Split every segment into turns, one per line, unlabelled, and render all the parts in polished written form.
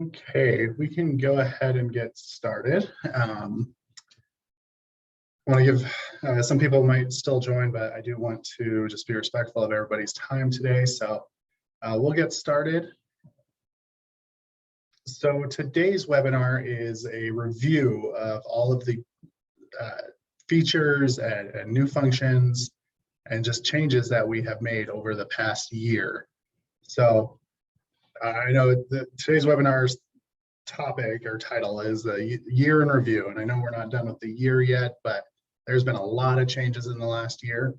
Okay, we can go ahead and get started. I want to give, some people might still join, but I do want to just be respectful of everybody's time today. So we'll get started. So today's webinar is a review of all of the features and new functions and just changes that we have made over the past year. So I know that today's webinar's topic or title is the year in review, and I know we're not done with the year yet, but there's been a lot of changes in the last year.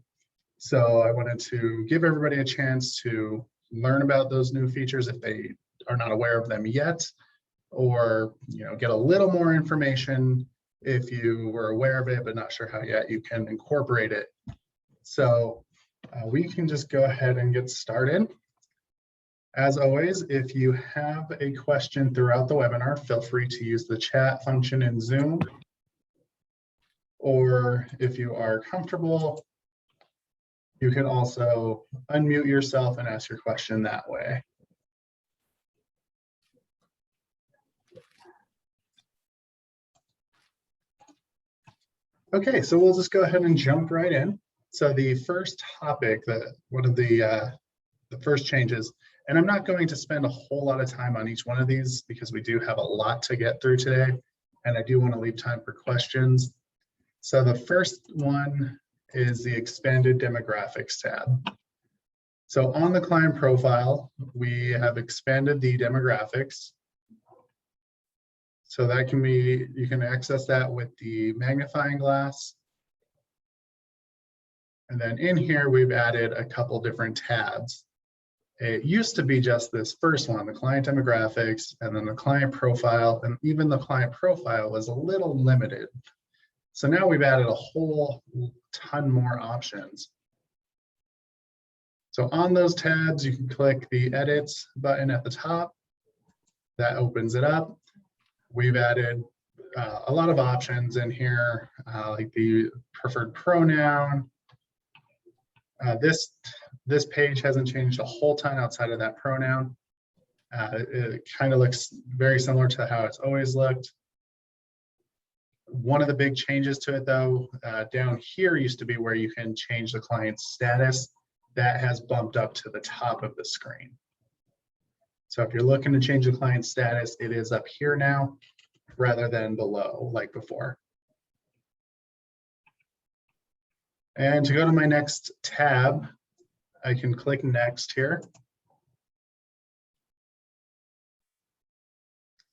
So I wanted to give everybody a chance to learn about those new features if they are not aware of them yet, or get a little more information if you were aware of it but not sure how yet you can incorporate it. So we can just go ahead and get started. As always, if you have a question throughout the webinar, feel free to use the chat function in Zoom. Or if you are comfortable, you can also unmute yourself and ask your question that way. Okay, so we'll just go ahead and jump right in. So the first topic, one of the first changes, and I'm not going to spend a whole lot of time on each one of these because we do have a lot to get through today, and I do want to leave time for questions. So the first one is the expanded demographics tab. So on the client profile, we have expanded the demographics. So that can be, you can access that with the magnifying glass. And then in here, we've added a couple different tabs. It used to be just this first one, the client demographics, and then the client profile, and even the client profile was a little limited. So now we've added a whole ton more options. So on those tabs, you can click the edits button at the top. That opens it up. We've added a lot of options in here, like the preferred pronoun. This page hasn't changed a whole ton outside of that pronoun. It kind of looks very similar to how it's always looked. One of the big changes to it though, down here used to be where you can change the client's status. That has bumped up to the top of the screen. So if you're looking to change the client's status, it is up here now rather than below like before. And to go to my next tab, I can click next here.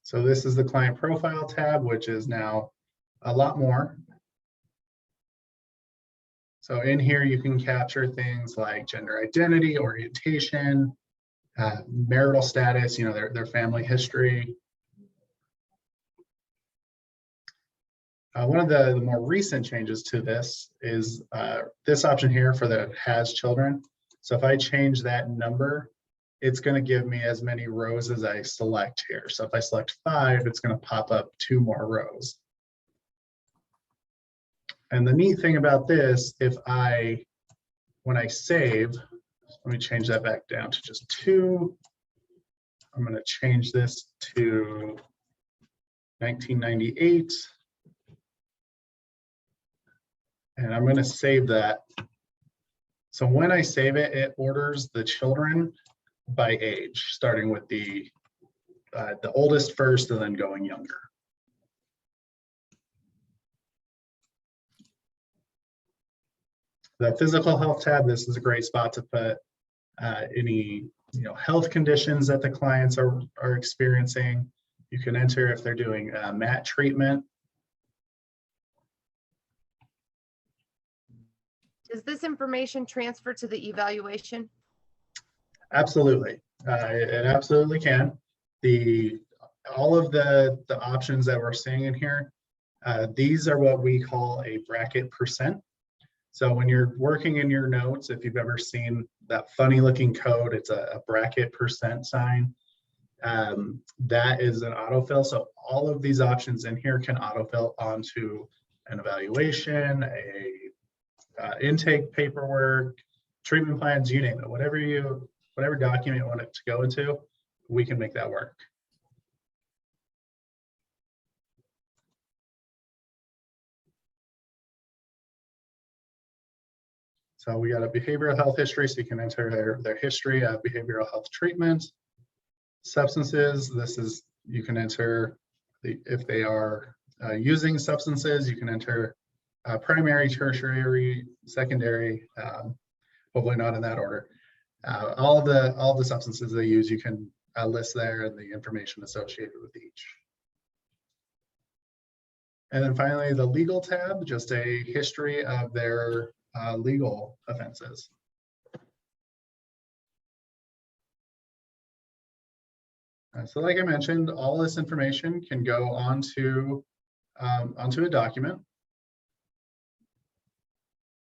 So this is the client profile tab, which is now a lot more. So in here, you can capture things like gender identity, orientation, marital status, their family history. One of the more recent changes to this is this option here for the has children. So if I change that number, it's going to give me as many rows as I select here. So if I select 5, it's going to pop up 2 more rows. And the neat thing about this, when I save, let me change that back down to just 2. I'm going to change this to 1998. And I'm going to save that. So when I save it, it orders the children by age, starting with the oldest first and then going younger. The physical health tab, this is a great spot to put any health conditions that the clients are experiencing. You can enter if they're doing MAT treatment.
Does this information transfer to the evaluation?
Absolutely, it absolutely can. All of the options that we're seeing in here, these are what we call a bracket percent. So when you're working in your notes, if you've ever seen that funny looking code, it's a bracket percent sign. That is an autofill. So all of these options in here can autofill onto an evaluation, intake paperwork, treatment plans, you name it. Whatever document you want it to go into, we can make that work. So we got a behavioral health history, so you can enter their history of behavioral health treatment. Substances, this is, you can enter if they are using substances, you can enter primary, tertiary, secondary, hopefully not in that order. All the substances they use, you can list there and the information associated with each. And then finally, the legal tab, just a history of their legal offenses. So like I mentioned, all this information can go onto a document.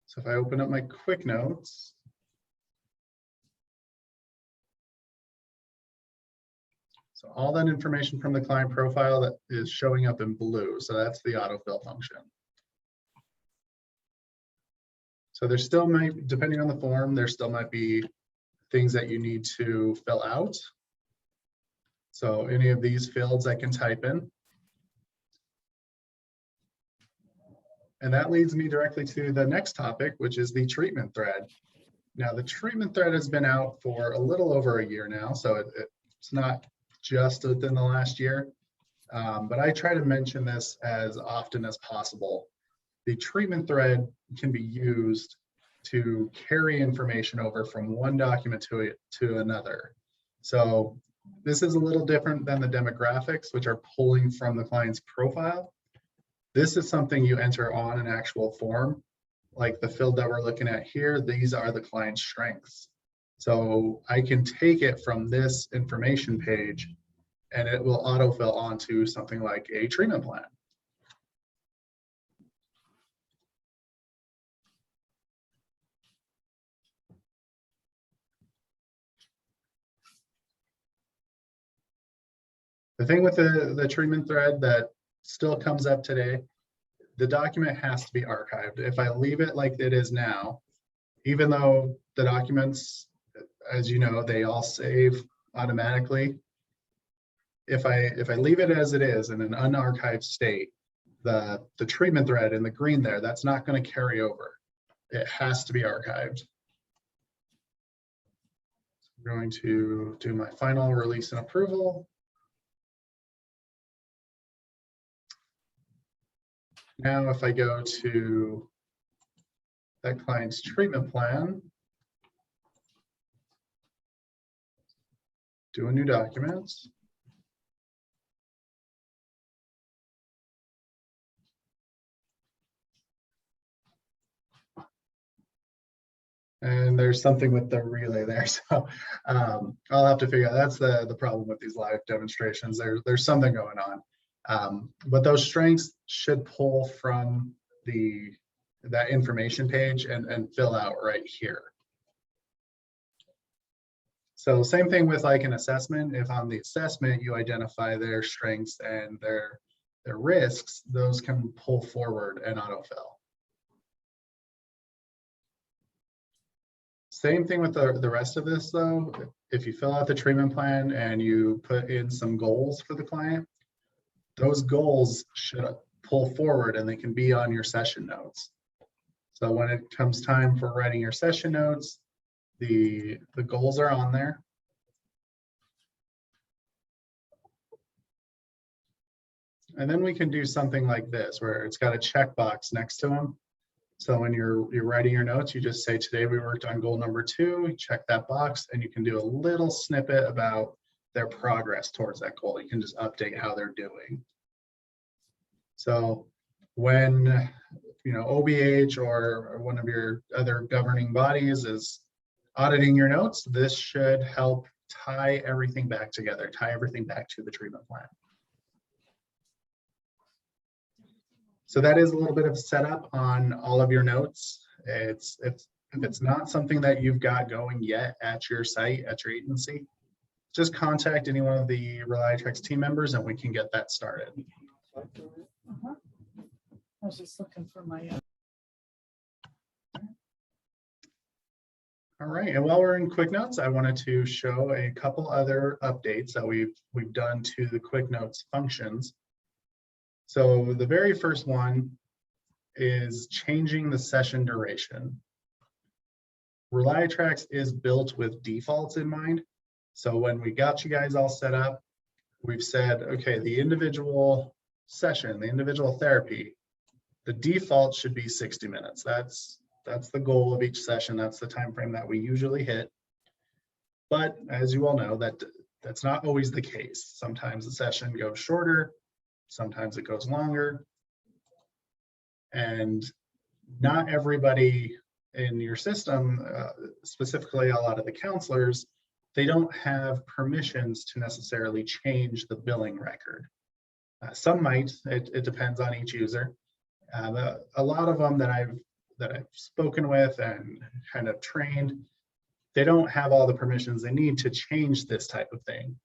So if I open up my quick notes, so all that information from the client profile that is showing up in blue, so that's the autofill function. So there still might, depending on the form, there still might be things that you need to fill out. So any of these fields I can type in. And that leads me directly to the next topic, which is the treatment thread. Now, the treatment thread has been out for a little over a year now, so it's not just within the last year, but I try to mention this as often as possible. The treatment thread can be used to carry information over from one document to another. So this is a little different than the demographics, which are pulling from the client's profile. This is something you enter on an actual form, like the field that we're looking at here. These are the client's strengths. So I can take it from this information page and it will autofill onto something like a treatment plan. The thing with the treatment thread that still comes up today, the document has to be archived. If I leave it like it is now, even though the documents, as you know, they all save automatically. If I leave it as it is in an unarchived state, the treatment thread in the green there, that's not going to carry over. It has to be archived. I'm going to do my final release and approval. Now, if I go to that client's treatment plan, do a new document. And there's something with the relay there. So I'll have to figure out, that's the problem with these live demonstrations. There's something going on. But those strengths should pull from that information page and fill out right here. So same thing with like an assessment. If on the assessment you identify their strengths and their risks, those can pull forward and autofill. Same thing with the rest of this though. If you fill out the treatment plan and you put in some goals for the client, those goals should pull forward and they can be on your session notes. So when it comes time for writing your session notes, the goals are on there. And then we can do something like this where it's got a checkbox next to them. So when you're writing your notes, you just say, today we worked on goal number 2, you check that box, and you can do a little snippet about their progress towards that goal. You can just update how they're doing. So when OBH or one of your other governing bodies is auditing your notes, this should help tie everything back together, tie everything back to the treatment plan. So that is a little bit of setup on all of your notes. If it's not something that you've got going yet at your site, at your agency, just contact any one of the ReliaTrax team members and we can get that started.
I was just looking for my.
All right, and while we're in Quick Notes, I wanted to show a couple other updates that we've done to the Quick Notes functions. So the very first one is changing the session duration. ReliaTrax is built with defaults in mind. So when we got you guys all set up, we've said, okay, the individual session, the individual therapy, the default should be 60 minutes. That's the goal of each session. That's the time frame that we usually hit. But as you all know, that's not always the case. Sometimes the session goes shorter, sometimes it goes longer. And not everybody in your system, specifically a lot of the counselors, they don't have permissions to necessarily change the billing record. Some might, it depends on each user. A lot of them that I've spoken with and kind of trained, they don't have all the permissions they need to change this type of thing.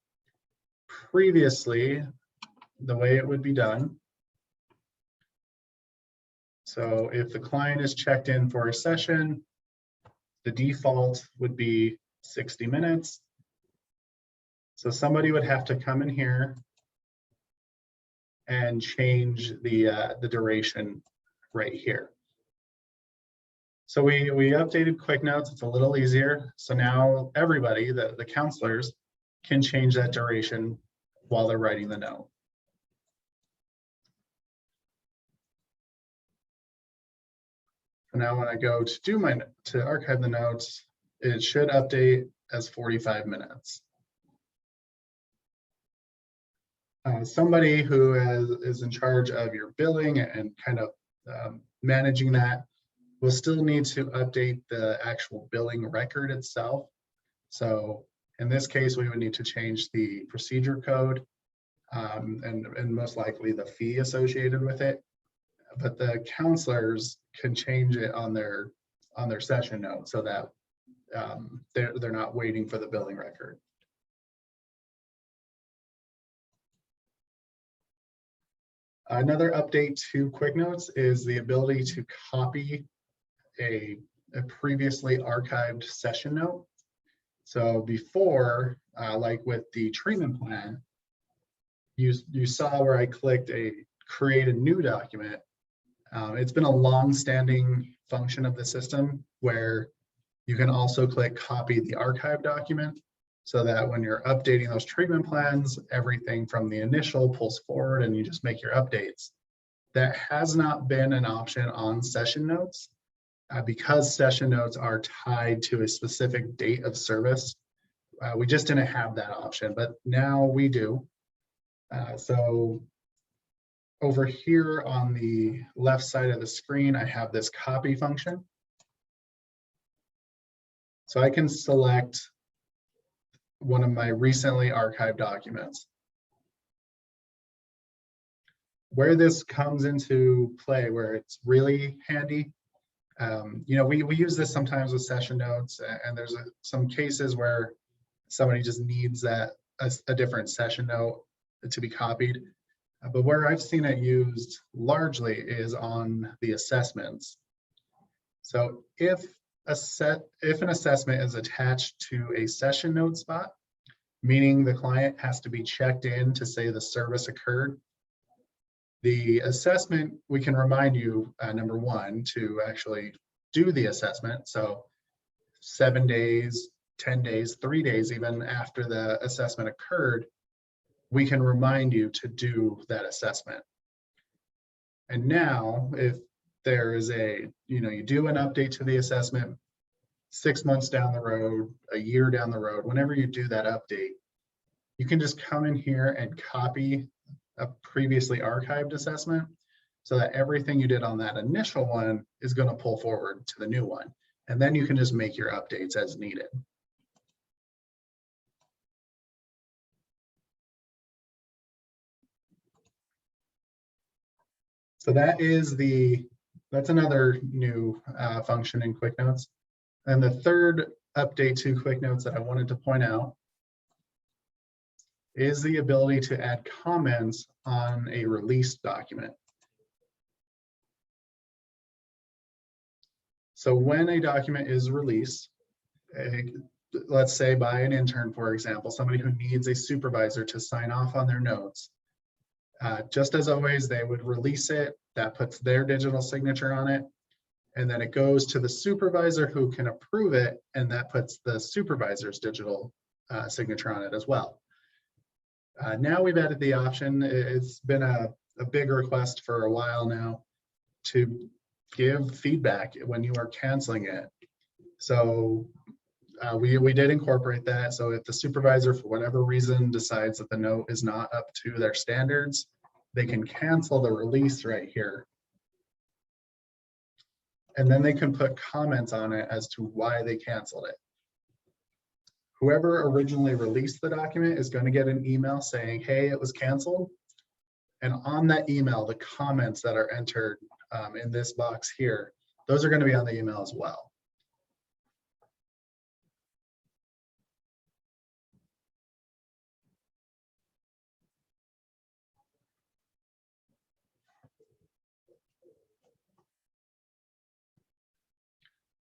Previously, the way it would be done, so if the client is checked in for a session, the default would be 60 minutes. So somebody would have to come in here and change the duration right here. So we updated Quick Notes. It's a little easier. So now everybody, the counselors, can change that duration while they're writing the note. So now when I go to archive the notes, it should update as 45 minutes. Somebody who is in charge of your billing and kind of managing that will still need to update the actual billing record itself. So in this case, we would need to change the procedure code and most likely the fee associated with it. But the counselors can change it on their session note so that they're not waiting for the billing record. Another update to Quick Notes is the ability to copy a previously archived session note. So before, like with the treatment plan, you saw where I clicked create a new document. It's been a long-standing function of the system where you can also click copy the archive document so that when you're updating those treatment plans, everything from the initial pulls forward and you just make your updates. That has not been an option on session notes because session notes are tied to a specific date of service. We just didn't have that option, but now we do. So over here on the left side of the screen, I have this copy function. So I can select one of my recently archived documents. Where this comes into play, where it's really handy, we use this sometimes with session notes, and there's some cases where somebody just needs a different session note to be copied. But where I've seen it used largely is on the assessments. So if an assessment is attached to a session note spot, meaning the client has to be checked in to say the service occurred, the assessment, we can remind you, number one, to actually do the assessment. So 7 days, 10 days, 3 days, even after the assessment occurred, we can remind you to do that assessment. And now if there is you do an update to the assessment 6 months down the road, a year down the road, whenever you do that update, you can just come in here and copy a previously archived assessment so that everything you did on that initial one is going to pull forward to the new one. And then you can just make your updates as needed. So that's another new function in Quick Notes. And the third update to Quick Notes that I wanted to point out is the ability to add comments on a released document. So when a document is released, let's say by an intern, for example, somebody who needs a supervisor to sign off on their notes, just as always, they would release it. That puts their digital signature on it. And then it goes to the supervisor who can approve it, and that puts the supervisor's digital signature on it as well. Now we've added the option, it's been a big request for a while now, to give feedback when you are canceling it. So we did incorporate that. So if the supervisor, for whatever reason, decides that the note is not up to their standards, they can cancel the release right here. And then they can put comments on it as to why they canceled it. Whoever originally released the document is going to get an email saying, hey, it was canceled. And on that email, the comments that are entered in this box here, those are going to be on the email as well.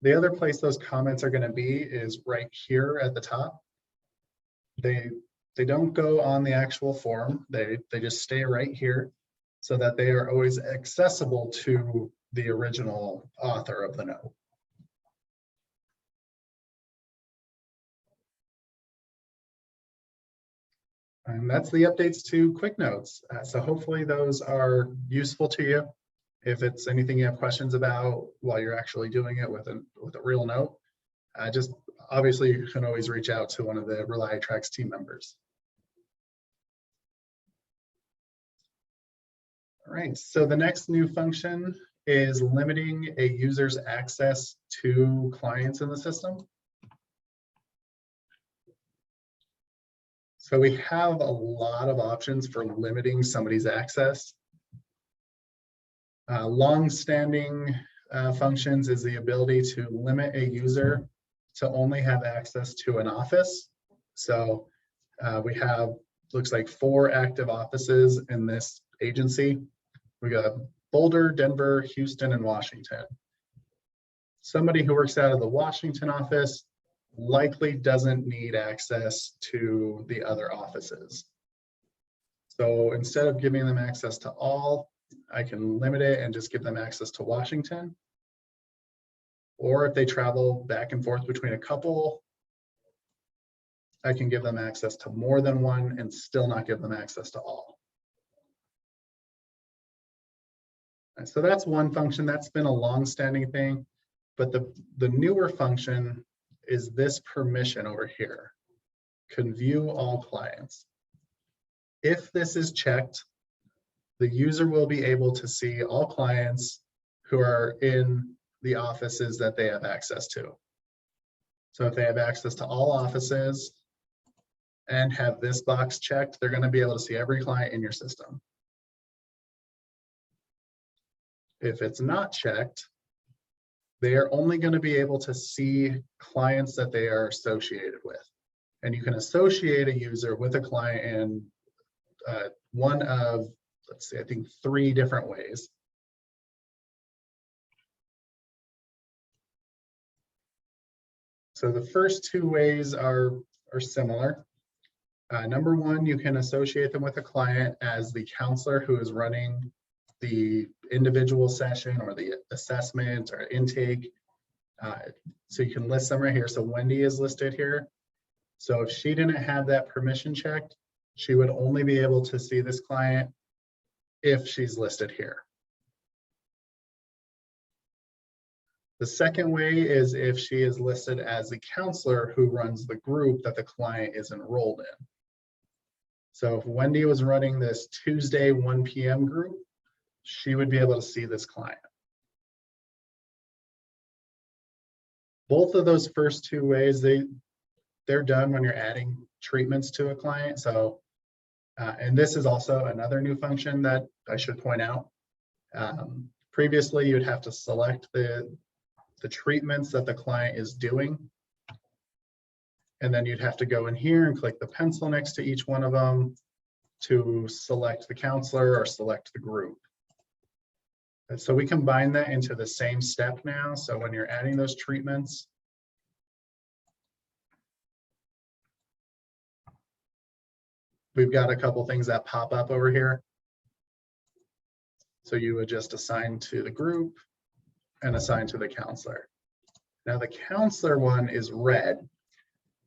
The other place those comments are going to be is right here at the top. They don't go on the actual form. They just stay right here so that they are always accessible to the original author of the note. And that's the updates to Quick Notes. So hopefully those are useful to you. If it's anything you have questions about while you're actually doing it with a real note, just obviously you can always reach out to one of the ReliaTrax team members. All right, so the next new function is limiting a user's access to clients in the system. So we have a lot of options for limiting somebody's access. Long-standing functions is the ability to limit a user to only have access to an office. So we have, looks like 4 active offices in this agency. We got Boulder, Denver, Houston, and Washington. Somebody who works out of the Washington office likely doesn't need access to the other offices. So instead of giving them access to all, I can limit it and just give them access to Washington. Or if they travel back and forth between a couple, I can give them access to more than one and still not give them access to all. And so that's one function that's been a long-standing thing, but the newer function is this permission over here, can view all clients. If this is checked, the user will be able to see all clients who are in the offices that they have access to. So if they have access to all offices and have this box checked, they're going to be able to see every client in your system. If it's not checked, they are only going to be able to see clients that they are associated with. And you can associate a user with a client in one of, let's see, I think 3 different ways. So the first 2 ways are similar. Number 1, you can associate them with a client as the counselor who is running the individual session or the assessment or intake. So you can list them right here. So Wendy is listed here. So if she didn't have that permission checked, she would only be able to see this client if she's listed here. The second way is if she is listed as the counselor who runs the group that the client is enrolled in. So if Wendy was running this Tuesday 1 p.m. group, she would be able to see this client. Both of those first 2 ways, they're done when you're adding treatments to a client. So, and this is also another new function that I should point out. Previously, you'd have to select the treatments that the client is doing. And then you'd have to go in here and click the pencil next to each one of them to select the counselor or select the group. And so we combine that into the same step now. So when you're adding those treatments, we've got a couple things that pop up over here. So you would just assign to the group, and assign to the counselor. Now the counselor one is red.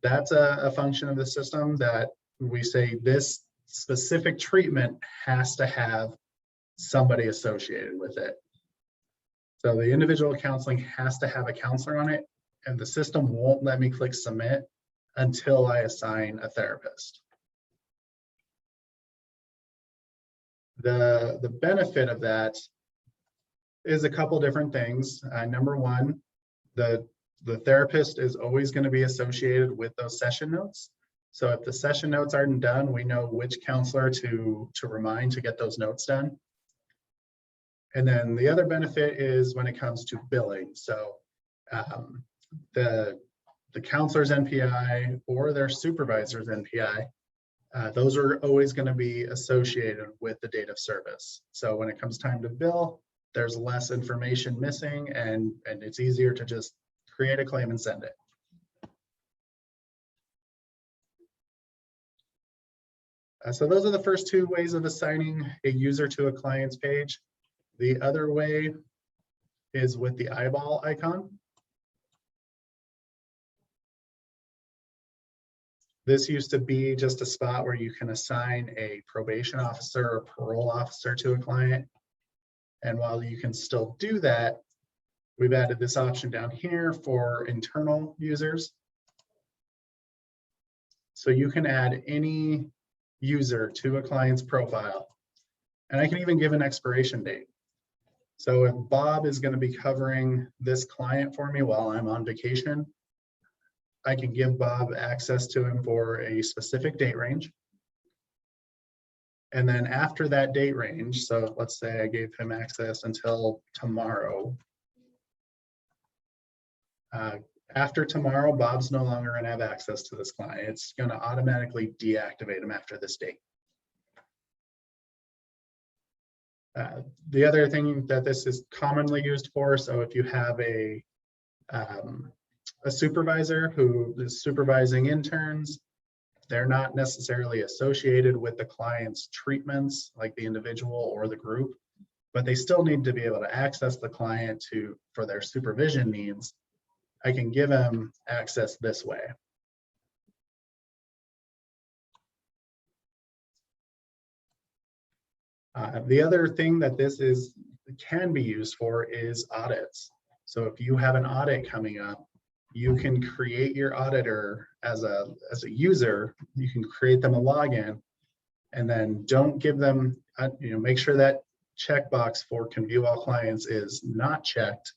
That's a function of the system that we say this specific treatment has to have somebody associated with it. So the individual counseling has to have a counselor on it, and the system won't let me click submit until I assign a therapist. The benefit of that is a couple different things. Number one, the therapist is always going to be associated with those session notes. So if the session notes aren't done, we know which counselor to remind to get those notes done. And then the other benefit is when it comes to billing. So the counselor's NPI or their supervisor's NPI, those are always going to be associated with the date of service. So when it comes time to bill, there's less information missing, and it's easier to just create a claim and send it. So those are the first two ways of assigning a user to a client's page. The other way is with the eyeball icon. This used to be just a spot where you can assign a probation officer or parole officer to a client. And while you can still do that, we've added this option down here for internal users. So you can add any user to a client's profile. And I can even give an expiration date. So if Bob is going to be covering this client for me while I'm on vacation, I can give Bob access to him for a specific date range. And then after that date range, so let's say I gave him access until tomorrow. After tomorrow, Bob's no longer going to have access to this client. It's going to automatically deactivate him after this date. The other thing that this is commonly used for, so if you have a supervisor who is supervising interns, they're not necessarily associated with the client's treatments, like the individual or the group, but they still need to be able to access the client for their supervision needs. I can give them access this way. The other thing that this can be used for is audits. So if you have an audit coming up, you can create your auditor as a user. You can create them a login, and then don't give them, make sure that checkbox for can view all clients is not checked.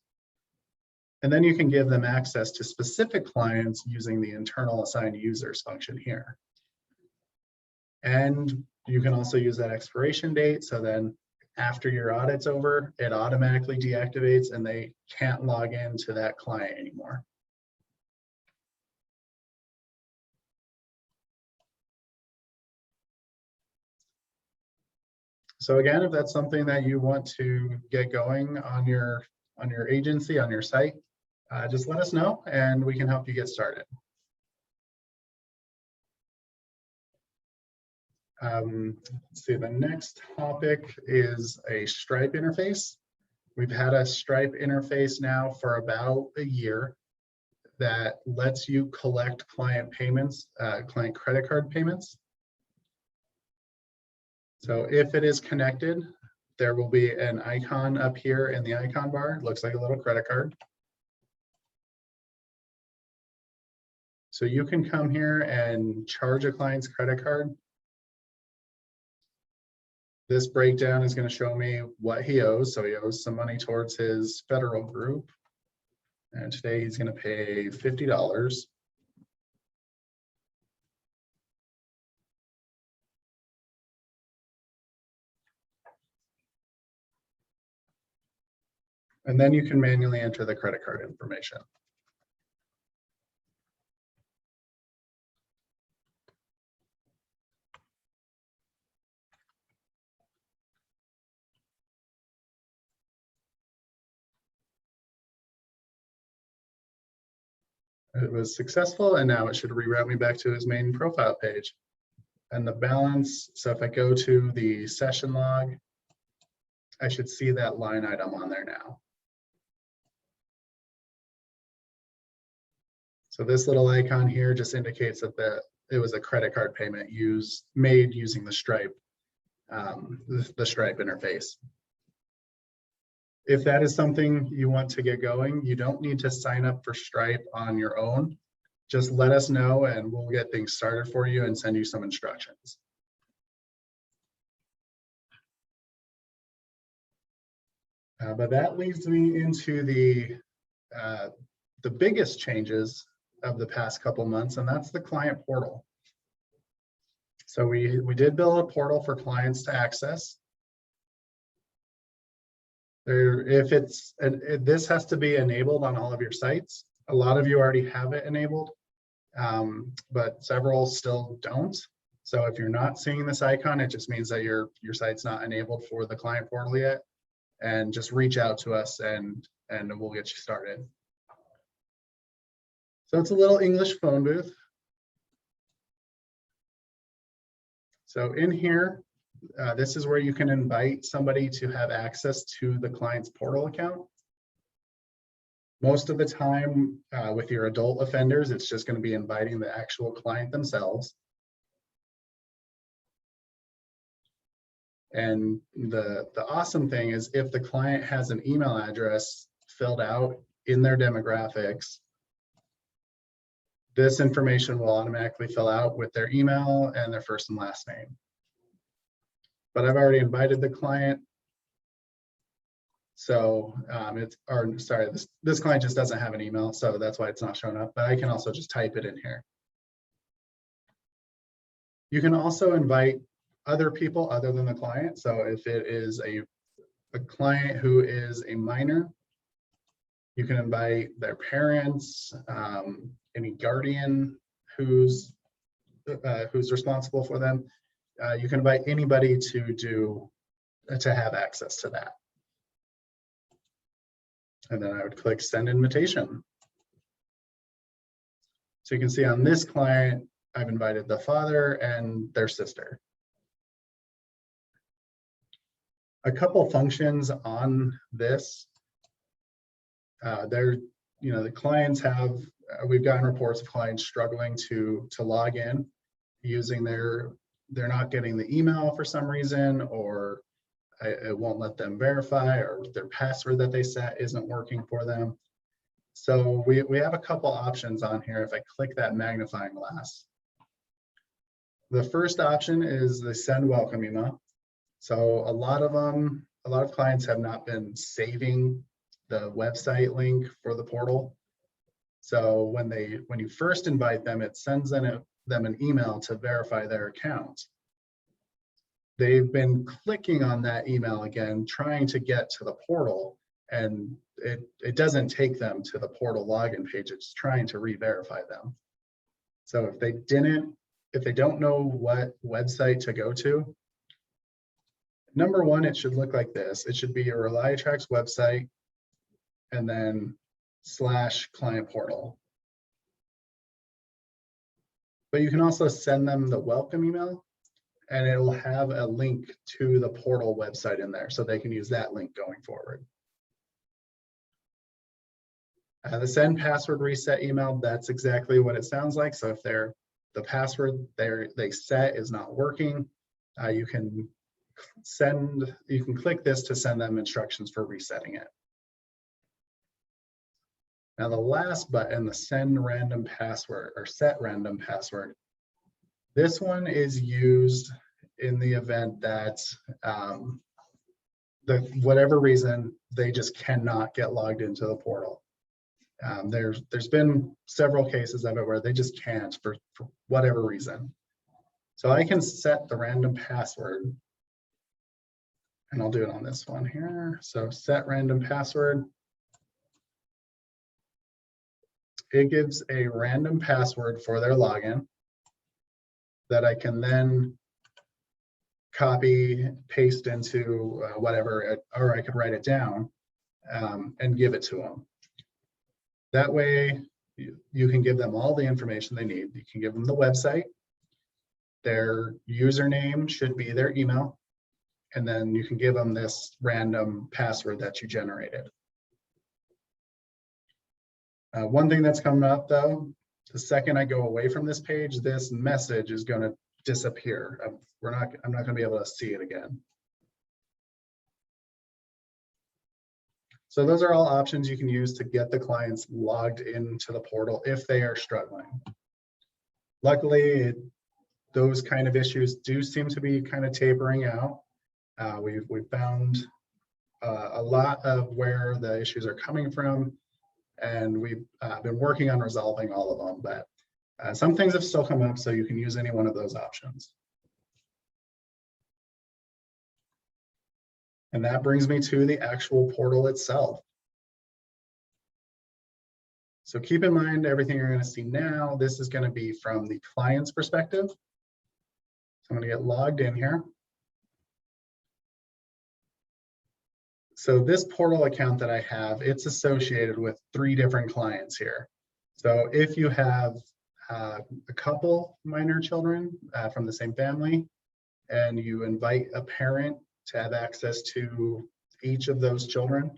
And then you can give them access to specific clients using the internal assigned users function here. And you can also use that expiration date. So then after your audit's over, it automatically deactivates and they can't log into that client anymore. So again, if that's something that you want to get going on your agency, on your site, just let us know and we can help you get started. Let's see, the next topic is a Stripe interface. We've had a Stripe interface now for about a year that lets you collect client payments, client credit card payments. So if it is connected, there will be an icon up here in the icon bar. It looks like a little credit card. So you can come here and charge a client's credit card. This breakdown is going to show me what he owes. So he owes some money towards his federal group. And today he's going to pay $50. And then you can manually enter the credit card information. It was successful, and now it should reroute me back to his main profile page. And the balance, so if I go to the session log, I should see that line item on there now. So this little icon here just indicates that it was a credit card payment made using the Stripe, the Stripe interface. If that is something you want to get going, you don't need to sign up for Stripe on your own. Just let us know and we'll get things started for you and send you some instructions. But that leads me into the biggest changes of the past couple months, and that's the client portal. So we did build a portal for clients to access. This has to be enabled on all of your sites. A lot of you already have it enabled, but several still don't. So if you're not seeing this icon, it just means that your site's not enabled for the client portal yet. And just reach out to us and we'll get you started. So it's a little English phone booth. So in here, this is where you can invite somebody to have access to the client's portal account. Most of the time with your adult offenders, it's just going to be inviting the actual client themselves. And the awesome thing is if the client has an email address filled out in their demographics, this information will automatically fill out with their email and their first and last name. But I've already invited the client. So this client just doesn't have an email, so that's why it's not showing up, but I can also just type it in here. You can also invite other people other than the client. So if it is a client who is a minor, you can invite their parents, any guardian who's responsible for them. You can invite anybody to have access to that. And then I would click send invitation. So you can see on this client, I've invited the father and their sister. A couple functions on this. The clients we've gotten reports of clients struggling to log in using they're not getting the email for some reason, or it won't let them verify, or their password that they set isn't working for them. So we have a couple options on here. If I click that magnifying glass, the first option is the send welcome email. So a lot of clients have not been saving the website link for the portal. So when you first invite them, it sends them an email to verify their account. They've been clicking on that email again, trying to get to the portal, and it doesn't take them to the portal login page. It's trying to re-verify them. So if they don't know what website to go to, number one, it should look like this. It should be a ReliaTrax website and then /client portal. But you can also send them the welcome email and it'll have a link to the portal website in there, so they can use that link going forward. The send password reset email, that's exactly what it sounds like. So if the password they set is not working, you can click this to send them instructions for resetting it. Now the last button, the send random password or set random password, this one is used in the event that whatever reason they just cannot get logged into the portal. There's been several cases of it where they just can't for whatever reason. So I can set the random password, and I'll do it on this one here. So set random password. It gives a random password for their login that I can then copy, paste into whatever, or I could write it down and give it to them. That way, you can give them all the information they need. You can give them the website, their username should be their email, and then you can give them this random password that you generated. One thing that's coming up though The second I go away from this page, this message is going to disappear. I'm not going to be able to see it again. So those are all options you can use to get the clients logged into the portal if they are struggling. Luckily, those kind of issues do seem to be kind of tapering out. We've found a lot of where the issues are coming from, and we've been working on resolving all of them, but some things have still come up, so you can use any one of those options. And that brings me to the actual portal itself. So keep in mind, everything you're going to see now, this is going to be from the client's perspective. So I'm going to get logged in here. So this portal account that I have, it's associated with 3 different clients here. So if you have a couple minor children from the same family, and you invite a parent to have access to each of those children,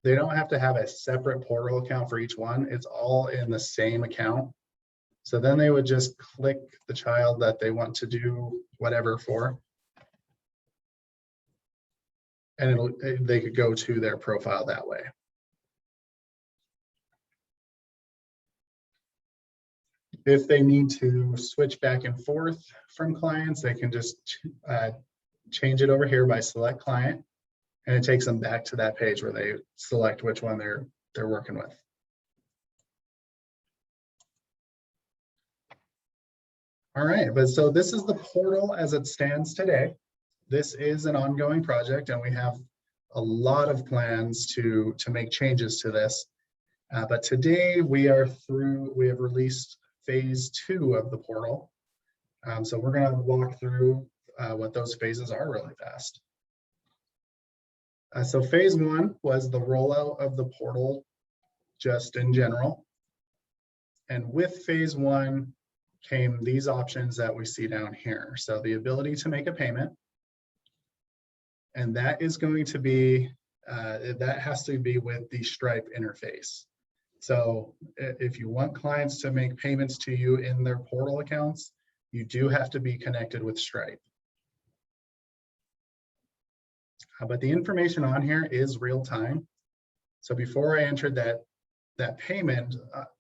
they don't have to have a separate portal account for each one. It's all in the same account. So then they would just click the child that they want to do whatever for, and they could go to their profile that way. If they need to switch back and forth from clients, they can just change it over here by select client, and it takes them back to that page where they select which one they're working with. All right, but so this is the portal as it stands today. This is an ongoing project, and we have a lot of plans to make changes to this. But today we have released phase 2 of the portal. So we're going to walk through what those phases are really fast. So phase 1 was the rollout of the portal just in general. And with phase 1 came these options that we see down here. So the ability to make a payment. And that is going to be, that has to be with the Stripe interface. So if you want clients to make payments to you in their portal accounts, you do have to be connected with Stripe. But the information on here is real time. So before I entered that payment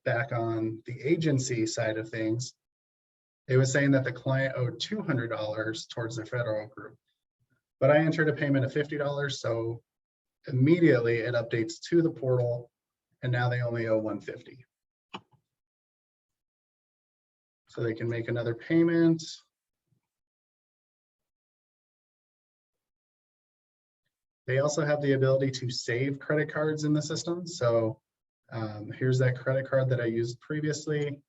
back on the agency side of things, it was saying that the client owed $200 towards their federal group. But I entered a payment of $50, so immediately it updates to the portal, and now they only owe $150. So they can make another payment. They also have the ability to save credit cards in the system. So here's that credit card that I used previously.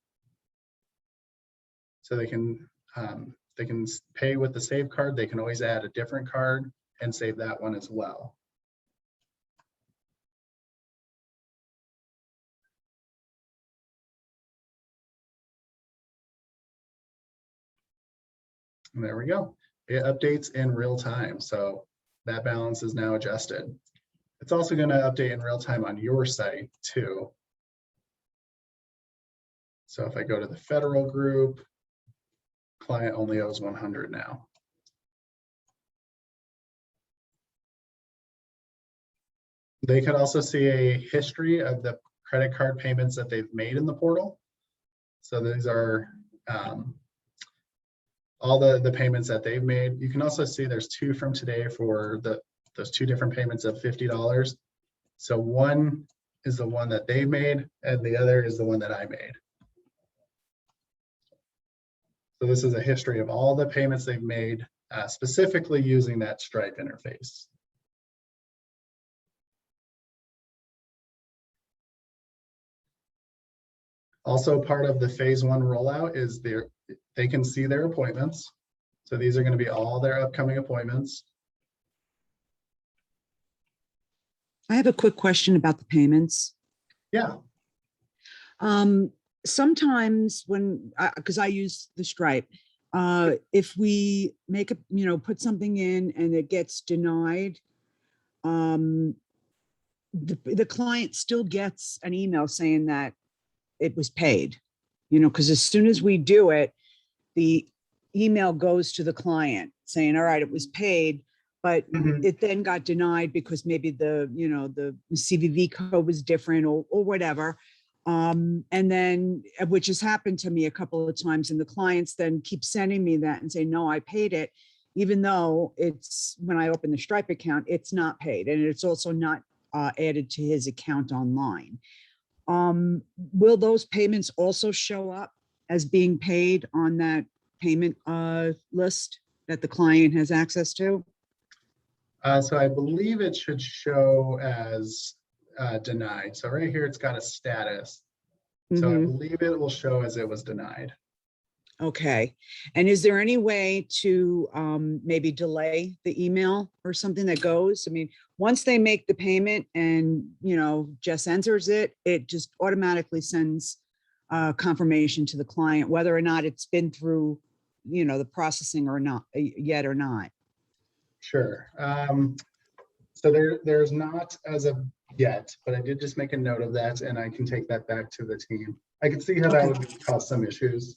So they can pay with the save card. They can always add a different card and save that one as well. And there we go. It updates in real time. So that balance is now adjusted. It's also going to update in real time on your site too. So if I go to the federal group, client only owes 100 now. They could also see a history of the credit card payments that they've made in the portal. So these are all the payments that they've made. You can also see there's 2 from today for those 2 different payments of $50. So one is the one that they made, and the other is the one that I made. So this is a history of all the payments they've made, specifically using that Stripe interface. Also part of the phase 1 rollout is they can see their appointments. So these are going to be all their upcoming appointments.
I have a quick question about the payments.
Yeah.
Sometimes when, because I use the Stripe, if we make put something in and it gets denied, the client still gets an email saying that it was paid. You know, because as soon as we do it, the email goes to the client saying, all right, it was paid, but
Mhm.
it then got denied because maybe the, you know, the CVV code was different or whatever. And then, which has happened to me a couple of times, and the clients then keep sending me that and say, no, I paid it, even though it's, when I open the Stripe account, it's not paid. And it's also not added to his account online. Will those payments also show up as being paid on that payment list that the client has access to?
So I believe it should show as denied. So right here, it's got a status. So I
Mhm.
believe it will show as it was denied.
Okay. And is there any way to maybe delay the email or something that goes? I mean, once they make the payment and, you know, Jess enters it, it just automatically sends confirmation to the client, whether or not it's been through, you know, the processing or not yet or not.
Sure. So there's not as of yet, but I did just make a note of that, and I can take that back to the team. I can see how that
Okay.
would cause some issues.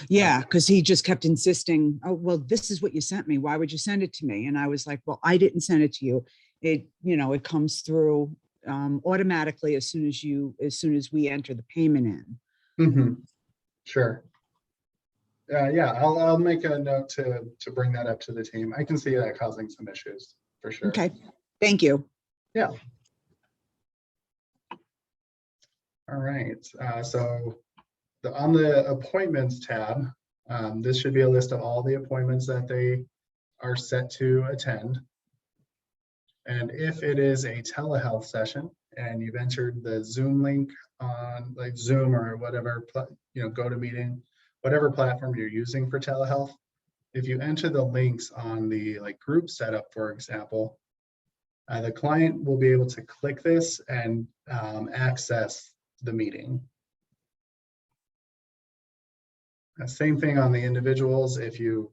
Yeah, because he just kept insisting, oh, well, this is what you sent me. Why would you send it to me? And I was like, well, I didn't send it to you. It, you know, it comes through automatically as soon as we enter the payment in.
Mhm. Sure. Yeah, I'll make a note to bring that up to the team. I can see that causing some issues for sure.
Okay, thank you.
Yeah. All right. So on the appointments tab, this should be a list of all the appointments that they are set to attend. And if it is a telehealth session and you've entered the Zoom link on like Zoom or whatever, GoToMeeting, whatever platform you're using for telehealth, if you enter the links on the like group setup, for example, the client will be able to click this and access the meeting. Same thing on the individuals. If you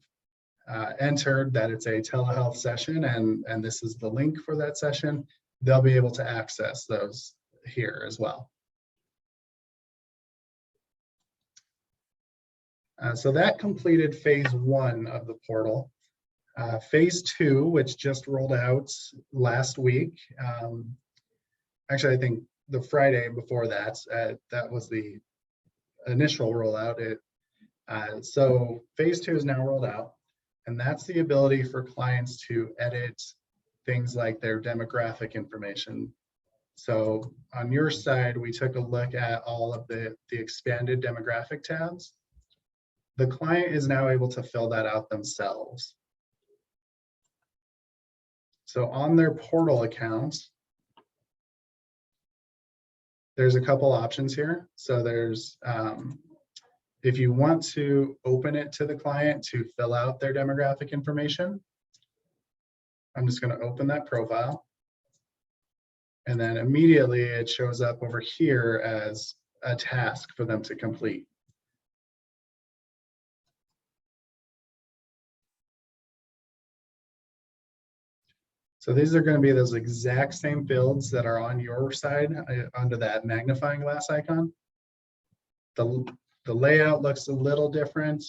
entered that it's a telehealth session and this is the link for that session, they'll be able to access those here as well. So that completed phase 1 of the portal. Phase 2, which just rolled out last week. Actually, I think the Friday before that, that was the initial rollout. So phase 2 is now rolled out, and that's the ability for clients to edit things like their demographic information. So on your side, we took a look at all of the expanded demographic tabs. The client is now able to fill that out themselves. So on their portal account, there's a couple options here. So there's, if you want to open it to the client to fill out their demographic information, I'm just going to open that profile. And then immediately it shows up over here as a task for them to complete. So these are going to be those exact same fields that are on your side under that magnifying glass icon. The layout looks a little different,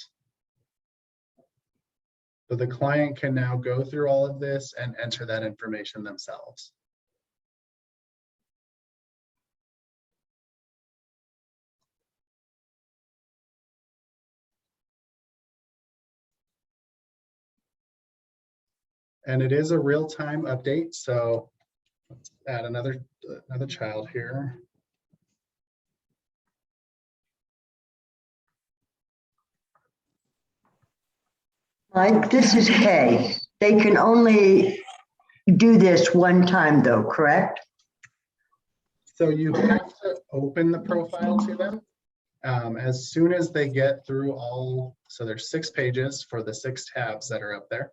but the client can now go through all of this and enter that information themselves. And it is a real-time update. So let's add another child here.
Mike, this is Kay. They can only do this one time though, correct?
So you have to open the profile to them. As soon as they get through all, so there's 6 pages for the 6 tabs that are up there.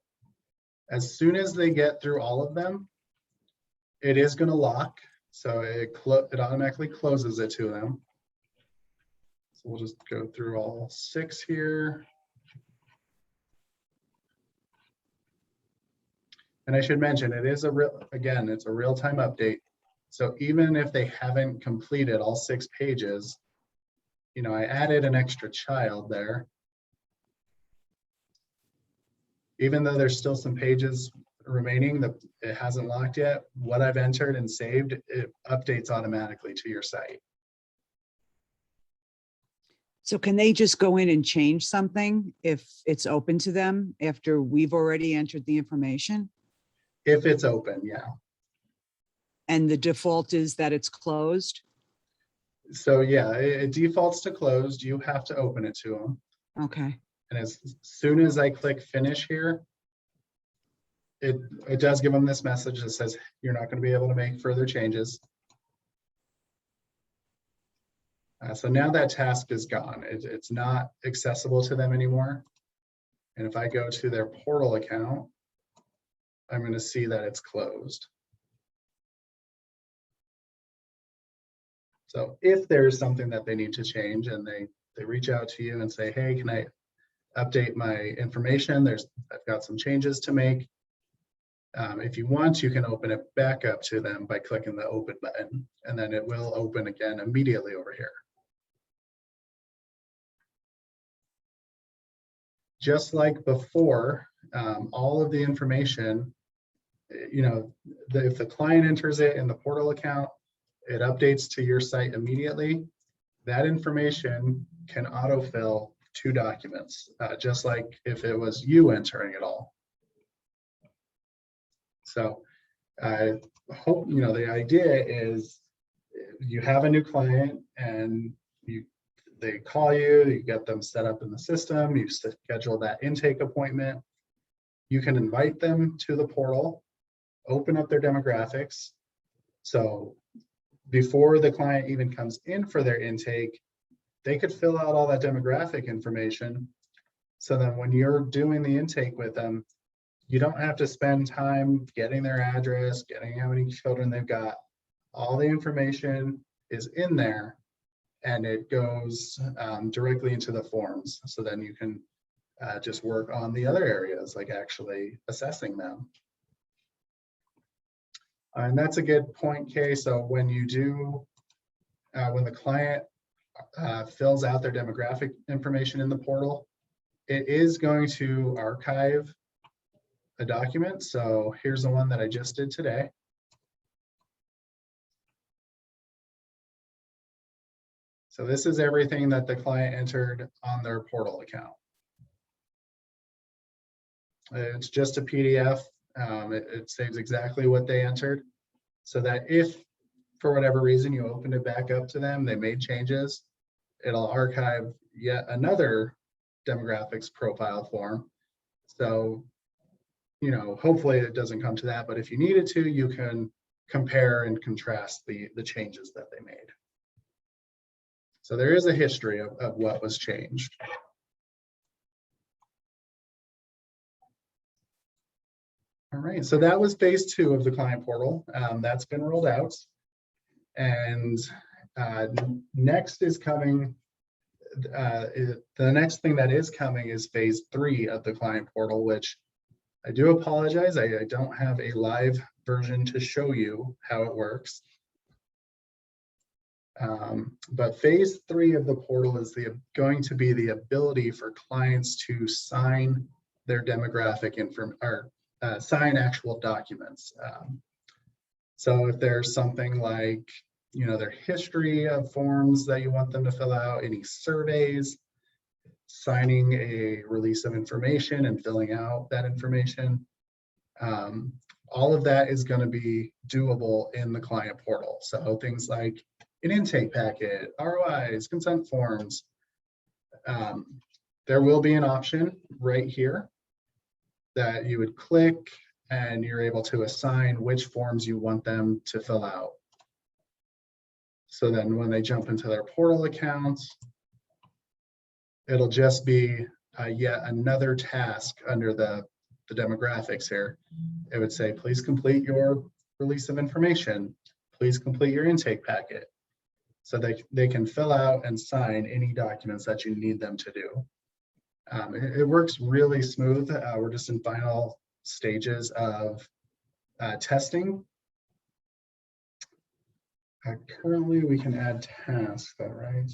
As soon as they get through all of them, it is going to lock. So it automatically closes it to them. So we'll just go through all 6 here. And I should mention, it is it's a real-time update. So even if they haven't completed all 6 pages, I added an extra child there. Even though there's still some pages remaining that it hasn't locked yet, what I've entered and saved, it updates automatically to your site.
So can they just go in and change something if it's open to them after we've already entered the information?
If it's open, yeah.
And the default is that it's closed?
So yeah, it defaults to closed. You have to open it to them.
Okay,
And as soon as I click finish here, it does give them this message that says you're not going to be able to make further changes. So now that task is gone. It's not accessible to them anymore. And if I go to their portal account, I'm going to see that it's closed. So if there's something that they need to change and they reach out to you and say, hey, can I update my information? I've got some changes to make. If you want, you can open it back up to them by clicking the open button, and then it will open again immediately over here. Just like before, all of the information, if the client enters it in the portal account, it updates to your site immediately. That information can autofill 2 documents, just like if it was you entering it all. So I hope, the idea is you have a new client and they call you, you get them set up in the system, you schedule that intake appointment. You can invite them to the portal, open up their demographics. So before the client even comes in for their intake, they could fill out all that demographic information. So then when you're doing the intake with them, you don't have to spend time getting their address, getting how many children they've got. All the information is in there and it goes directly into the forms. So then you can just work on the other areas, like actually assessing them. And that's a good point, Kay. So when you do, when the client fills out their demographic information in the portal, it is going to archive a document. So here's the one that I just did today. So this is everything that the client entered on their portal account. It's just a PDF. It saves exactly what they entered, so that if for whatever reason you opened it back up to them, they made changes, it'll archive yet another demographics profile form. So, hopefully it doesn't come to that, but if you needed to, you can compare and contrast the changes that they made. So there is a history of what was changed. All right, so that was phase 2 of the client portal. That's been rolled out. And next is coming, the next thing that is coming is phase 3 of the client portal, which I do apologize, I don't have a live version to show you how it works. But phase 3 of the portal is going to be the ability for clients to sign their demographic information, or sign actual documents. So if there's something like, their history of forms that you want them to fill out, any surveys, signing a release of information and filling out that information, all of that is going to be doable in the client portal. So things like an intake packet, ROIs, consent forms, there will be an option right here that you would click and you're able to assign which forms you want them to fill out. So then when they jump into their portal accounts, it'll just be yet another task under the demographics here. It would say, please complete your release of information. Please complete your intake packet. So they can fill out and sign any documents that you need them to do. It works really smooth. We're just in final stages of testing. Currently, we can add tasks, all right?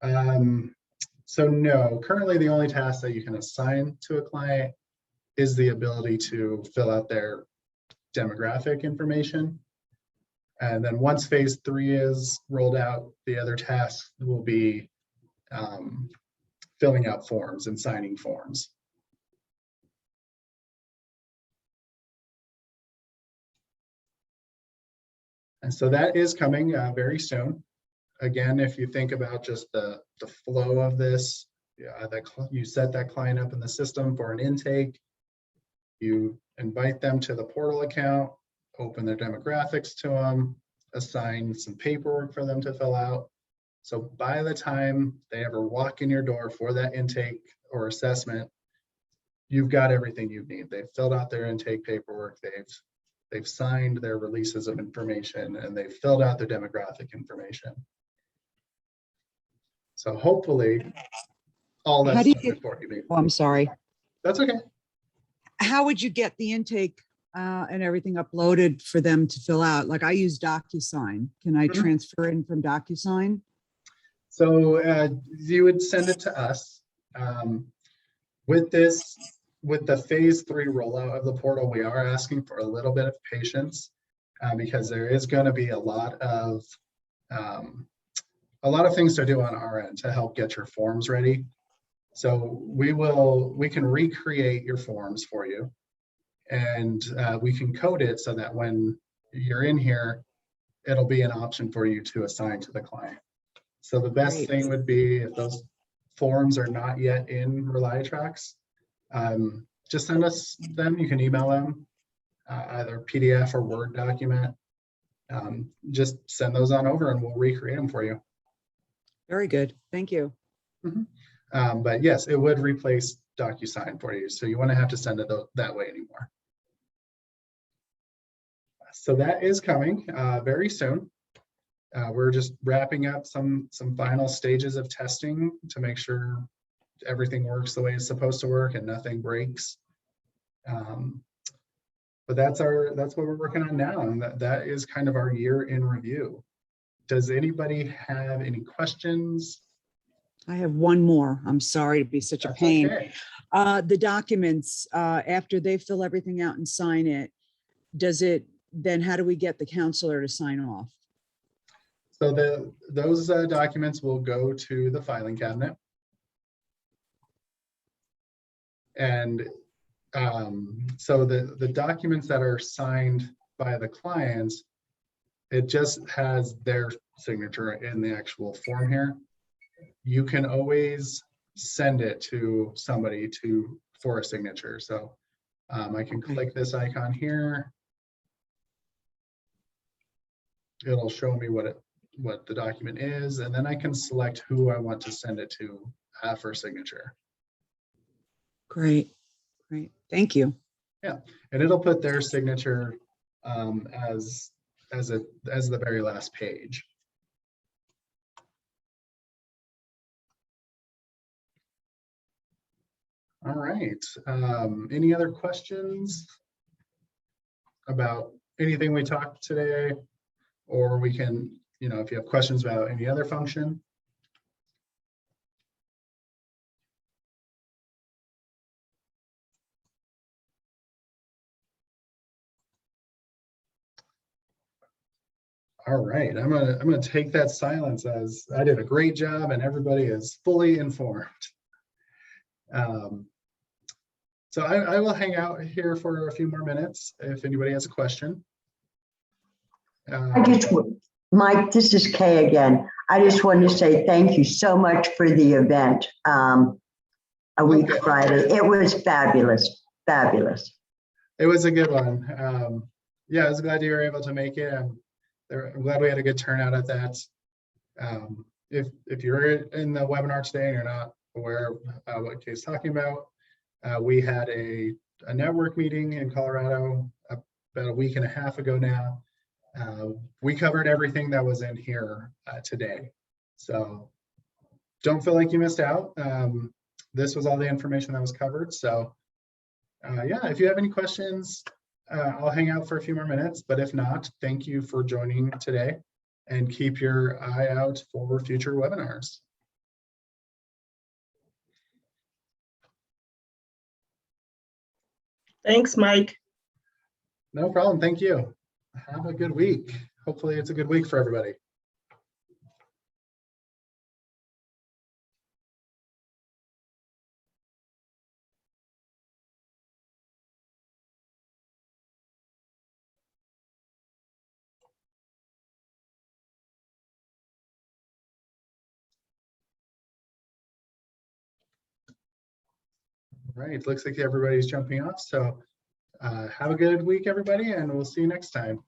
So no, currently the only task that you can assign to a client is the ability to fill out their demographic information. And then once phase 3 is rolled out, the other tasks will be filling out forms and signing forms. And so that is coming very soon. Again, if you think about just the flow of this, you set that client up in the system for an intake, you invite them to the portal account, open their demographics to them, assign some paperwork for them to fill out. So by the time they ever walk in your door for that intake or assessment, you've got everything you need. They've filled out their intake paperwork, they've signed their releases of information, and they've filled out their demographic information. So hopefully all
How
that's
do you
done
get-
before you leave.
Oh, I'm sorry.
That's okay.
How would you get the intake and everything uploaded for them to fill out? Like I use DocuSign. Can I
Mhm.
transfer in from DocuSign?
So you would send it to us. With the phase 3 rollout of the portal, we are asking for a little bit of patience because there is going to be a lot of things to do on our end to help get your forms ready. So we can recreate your forms for you, and we can code it so that when you're in here, it'll be an option for you to assign to the client. So the best
Great.
thing would be if those forms are not yet in ReliaTrax, just send us them. You can email them, either PDF or Word document. Just send those on over and we'll recreate them for you.
Very good. Thank you.
But yes, it would replace DocuSign for you. So you wouldn't have to send it that way anymore. So that is coming very soon. We're just wrapping up some final stages of testing to make sure everything works the way it's supposed to work and nothing breaks. But that's what we're working on now, and that is kind of our year in review. Does anybody have any questions?
I have one more. I'm sorry to be such a
That's
pain.
okay.
The documents, after they fill everything out and sign it, then how do we get the counselor to sign off?
So those documents will go to the filing cabinet. And so the documents that are signed by the clients, it just has their signature in the actual form here. You can always send it to somebody for a signature. So I can click this icon here. It'll show me what the document is, and then I can select who I want to send it to for a signature.
Great. Thank you.
And it'll put their signature as the very last page. All right. Any other questions about anything we talked today? Or we can, if you have questions about any other function. All right, I'm gonna take that silence as I did a great job and everybody is fully informed. So I will hang out here for a few more minutes if anybody has a question.
Mike, this is Kay again. I just wanted to say thank you so much for the event a week
Okay.
Friday. It was fabulous.
It was a good one. Yeah, I was glad you were able to make it. I'm glad we had a good turnout at that. If you're in the webinar today and you're not aware of what Kay's talking about, we had a network meeting in Colorado about a week and a half ago now. We covered everything that was in here today. So don't feel like you missed out. This was all the information that was covered. So yeah, if you have any questions, I'll hang out for a few more minutes, but if not, thank you for joining today and keep your eye out for future webinars.
Thanks, Mike.
No problem. Thank you. Have a good week. Hopefully it's a good week for everybody. All right, looks like everybody's jumping off. So have a good week, everybody, and we'll see you next time.